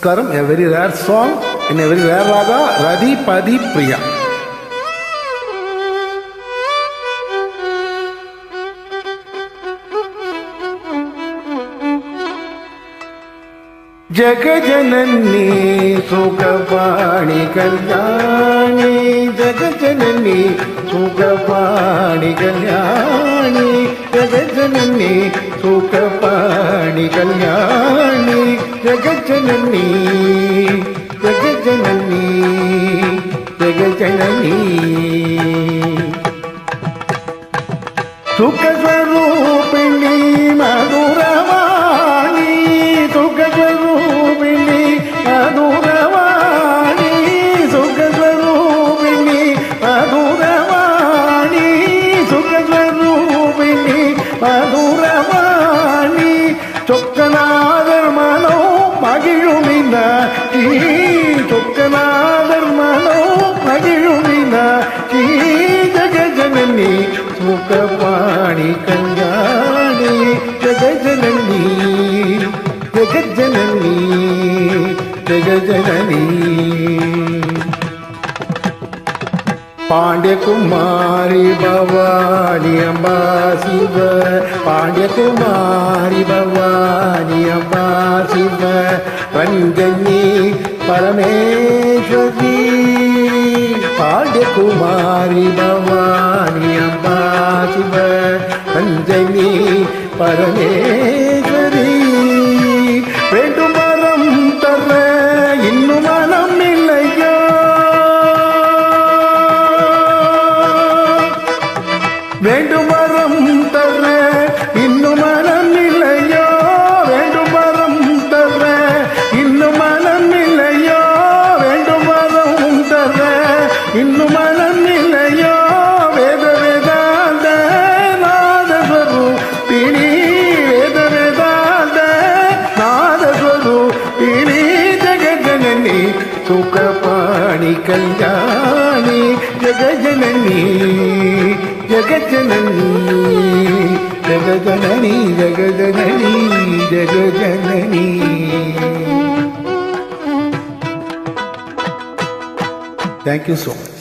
Namaskaram, a very rare song in a very rare raga, Radhi Padi Priya. जगजननी सुखपाणि Kalyani जगजननी सुखपाणि Kalyani जगजननी सुखपाणि Kalyani जगजननी जगजननी जगजननी सुखस्वरूपिणी मधुरवाणी सुखस्वरूपिणी मधुरवाणी सुखस्वरूपिणी मधुरवाणी सुखस्वरूपिणी मधुरवाणी चोक्कनादर मनो मगिळुमिनाची चोक्कनादर मनो मगिळुमिनाची जगजननी सुखपाणि कल्याणी जगजननी जगज्जननी जगजननी पांड्यकुमारी भवानी अम्बा शिव पांड्यकुमारी भवानी अम्बा शिव रंजनी परमेश्वरी पांड्यकुमारी भवानी अम्बा शिव रंजनी परमेश्वरी வேண்டும் வரம் தர இன்னும் மனம் இல்லையோ வேண்டும் வரம் தர இன்னும் மனம் இல்லையோ வேண்டும் வரம் தர இன்னும் மனம் இல்லையோ வேண்டும் வரம் தர இன்னும் மனம் இல்லையோ வேத வேதாந்த நாதஸ்வரூபிணி வேத வேதாந்த நாதஸ்வரூபிணி ஜகஜனனி சுகபாணி Kalyani ஜகஜனனி जगजननी जगजननी जगजननी जगजननी Thank you so much.